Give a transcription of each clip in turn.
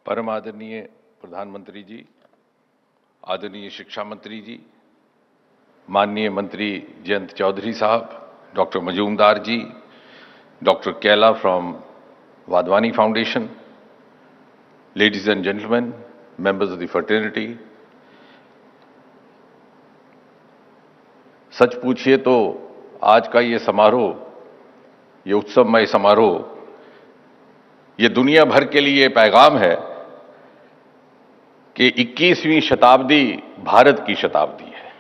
परम आदरणीय प्रधानमंत्री जी, आदरणीय शिक्षा मंत्री जी, माननीय मंत्री जयंत चौधरी साहब, doctor Majumdar ji, doctor Kaila from Wadhwani foundation, ladies and gentlemen, members of the fraternity, सच पूछिए तो आज का ये समारोह, ये उत्सवमय समारोह, ये दुनिया भर के लिए पैगाम है कि 21वीं शताब्दी भारत की शताब्दी है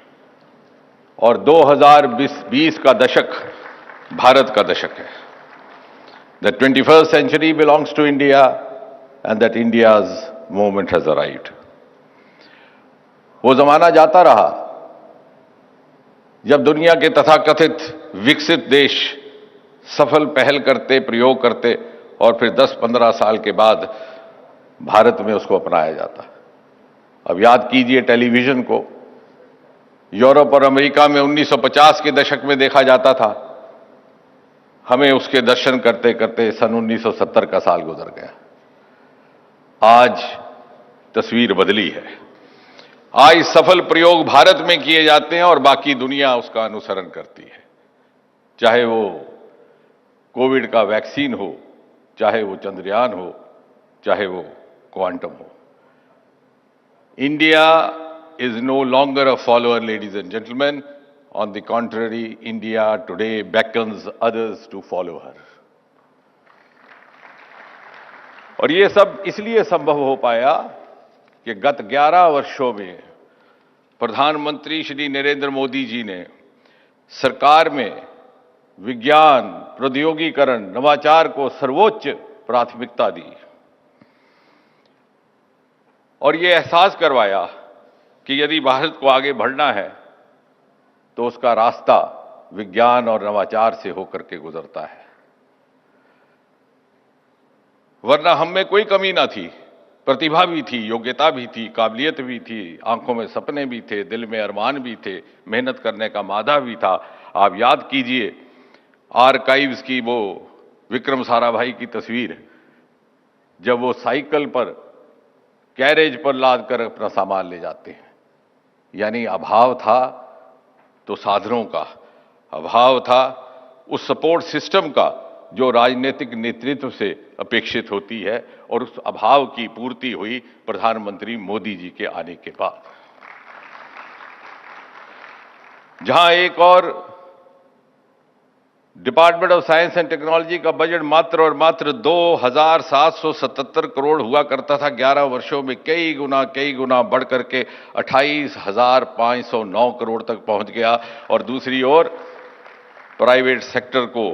और 2020 का दशक भारत का दशक है। The 21st century belongs to India and that India's moment has arrived. वो जमाना जाता रहा जब दुनिया के तथाकथित विकसित देश सफल पहल करते, प्रयोग करते और फिर 10-15 साल के बाद भारत में उसको अपनाया जाता। अब याद कीजिए टेलीविजन को, यूरोप और अमेरिका में 1950 के दशक में देखा जाता था, हमें उसके दर्शन करते करते सन 1970 का साल गुजर गया। आज तस्वीर बदली है। आज सफल प्रयोग भारत में किए जाते हैं और बाकी दुनिया उसका अनुसरण करती है, चाहे वो कोविड का वैक्सीन हो, चाहे वो चंद्रयान हो, चाहे वो क्वांटम हो। India is no longer a follower, ladies and gentlemen. On the contrary, India today beckons others to follow her. और ये सब इसलिए संभव हो पाया कि गत 11 वर्षों में प्रधानमंत्री श्री नरेंद्र मोदी जी ने सरकार में विज्ञान, प्रौद्योगिकीकरण, नवाचार को सर्वोच्च प्राथमिकता दी और ये एहसास करवाया कि यदि भारत को आगे बढ़ना है तो उसका रास्ता विज्ञान और नवाचार से होकर के गुजरता है, वरना हम में कोई कमी ना थी। प्रतिभा भी थी, योग्यता भी थी, काबिलियत भी थी, आंखों में सपने भी थे, दिल में अरमान भी थे, मेहनत करने का मादा भी था। आप याद कीजिए आर्काइव्स की वो विक्रम साराभाई की तस्वीर, जब वो साइकिल पर कैरेज पर लाद कर अपना सामान ले जाते हैं। यानी अभाव था तो साधनों का, अभाव था उस सपोर्ट सिस्टम का जो राजनीतिक नेतृत्व से अपेक्षित होती है, और उस अभाव की पूर्ति हुई प्रधानमंत्री मोदी जी के आने के बाद। जहां एक और department of science and technology का बजट मात्र और मात्र 2,777 करोड़ हुआ करता था 11 वर्षों में, कई गुना बढ़ करके 28,509 करोड़ तक पहुंच गया। और दूसरी ओर प्राइवेट सेक्टर को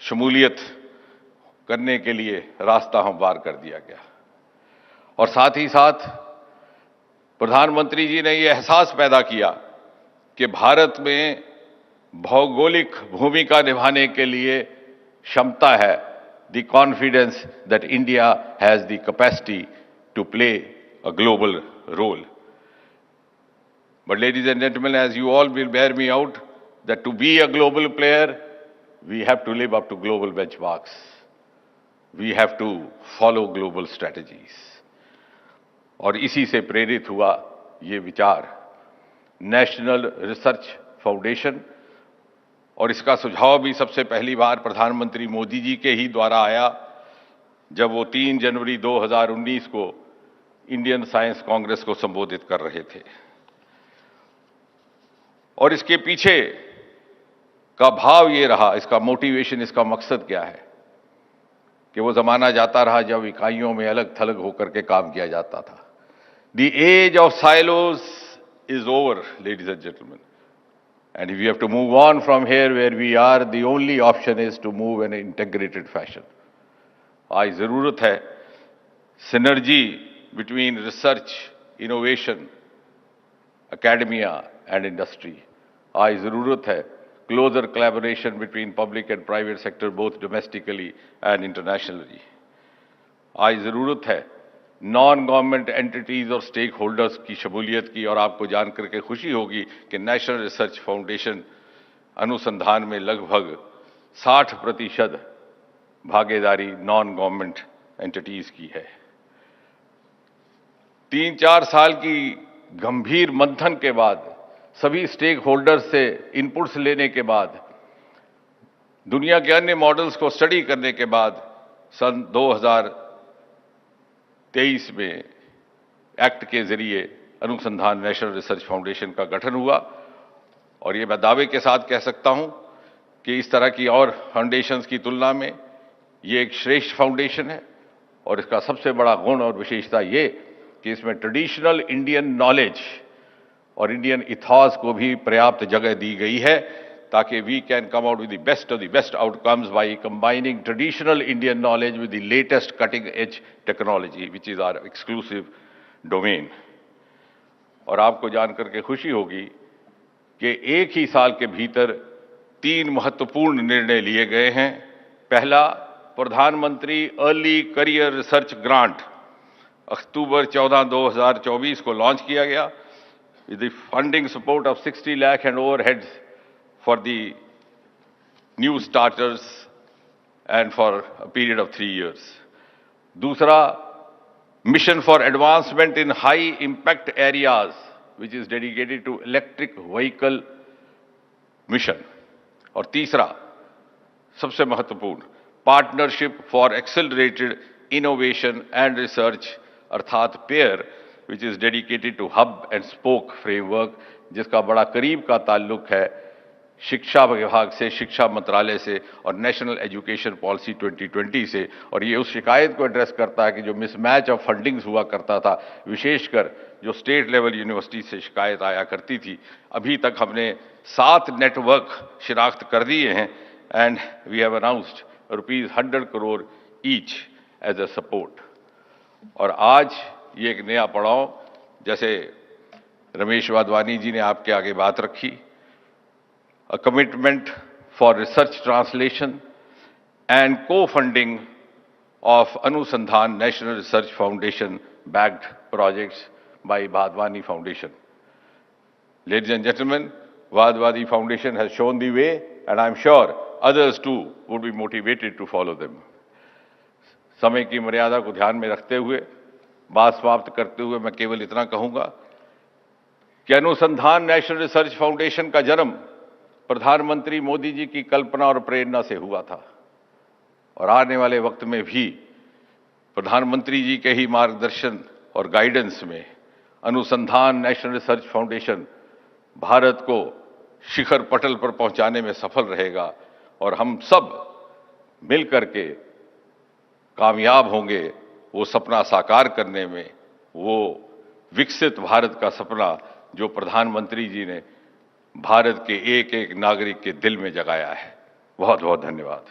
शमूलियत करने के लिए रास्ता हमवार कर दिया गया। और साथ ही साथ प्रधानमंत्री जी ने यह एहसास पैदा किया कि भारत में भौगोलिक भूमिका निभाने के लिए क्षमता है, the confidence that India has the capacity to play a global role. But ladies and gentleman, as you all will bear me out that to be a global player we have to live up to global benchmarks, we have to follow global strategies। और इसी से प्रेरित हुआ ये विचार national research foundation, और इसका सुझाव भी सबसे पहली बार प्रधानमंत्री मोदी जी के ही द्वारा आया जब वो 3 जनवरी 2019 को इंडियन साइंस कांग्रेस को संबोधित कर रहे थे। और इसके पीछे का भाव ये रहा, इसका मोटिवेशन, इसका मकसद क्या है कि वो जमाना जाता रहा जब इकाइयों में अलग थलग होकर के काम किया जाता था। The age of silos is over, ladies and gentleman, and if we have to move on from here where we are, the only option is to move in an integrated fashion। आज जरूरत है synergy between research, innovation, academia and industry। आज जरूरत है closer collaboration between public and private sector both domestically and internationally। आज जरूरत है non government entities और स्टेक होल्डर्स की शमूलियत की। और आपको जानकर के खुशी होगी कि नेशनल रिसर्च फाउंडेशन अनुसंधान में लगभग 60% भागीदारी नॉन गवर्नमेंट एंटिटीज की है। 3-4 साल की गंभीर मंथन के बाद, सभी स्टेक होल्डर्स से इनपुट्स लेने के बाद, दुनिया के अन्य मॉडल्स को स्टडी करने के बाद सन 2023 में एक्ट के जरिए अनुसंधान नेशनल रिसर्च फाउंडेशन का गठन हुआ। और ये मैं दावे के साथ कह सकता हूं कि इस तरह की और फाउंडेशंस की तुलना में ये एक श्रेष्ठ फाउंडेशन है। और इसका सबसे बड़ा गुण और विशेषता ये कि इसमें ट्रेडिशनल इंडियन नॉलेज और इंडियन इथॉस को भी पर्याप्त जगह दी गई है, ताकि we can come out with the best of the best outcomes by combining traditional Indian knowledge with the latest cutting edge technology which is our exclusive domain. और आपको जानकर के खुशी होगी कि एक ही साल के भीतर 3 महत्वपूर्ण निर्णय लिए गए हैं। पहला, प्रधानमंत्री अर्ली करियर रिसर्च ग्रांट अक्टूबर 14, 2024 को लॉन्च किया गया with the funding support of 60 lakh and overheads for the new starters and for a period of 3 years. दूसरा, mission for advancement in high impact areas which is dedicated to electric vehicle mission. और तीसरा, सबसे महत्वपूर्ण, partnership for accelerated innovation and research अर्थात PAIR which is dedicated to hub and spoke framework, जिसका बड़ा करीब का ताल्लुक है शिक्षा विभाग से, शिक्षा मंत्रालय से और नेशनल एजुकेशन पॉलिसी 2020 से। और ये उस शिकायत को एड्रेस करता है कि जो मिसमैच ऑफ फंडिंग्स हुआ करता था, विशेषकर जो स्टेट लेवल यूनिवर्सिटी से शिकायत आया करती थी। अभी तक हमने 7 नेटवर्क शिनाख्त कर दिए हैं and we have announced ₹100 crore each as a support. और आज ये एक नया पड़ाव, जैसे रमेश वाधवानी जी ने आपके आगे बात रखी, a commitment for research translation and co-funding of Anusandhan National Research Foundation backed projects by Vadvani Foundation. Ladies and gentlemen, Vadvani Foundation has shown the way and I am sure others too would be motivated to follow them. समय की मर्यादा को ध्यान में रखते हुए बात समाप्त करते हुए मैं केवल इतना कहूंगा कि अनुसंधान नेशनल रिसर्च फाउंडेशन का जन्म प्रधानमंत्री मोदी जी की कल्पना और प्रेरणा से हुआ था। और आने वाले वक्त में भी प्रधानमंत्री जी के ही मार्गदर्शन और गाइडेंस में अनुसंधान नेशनल रिसर्च फाउंडेशन भारत को शिखर पटल पर पहुंचाने में सफल रहेगा और हम सब मिलकर के कामयाब होंगे वो सपना साकार करने में, वो विकसित भारत का सपना जो प्रधानमंत्री जी ने भारत के एक एक नागरिक के दिल में जगाया है। बहुत बहुत धन्यवाद।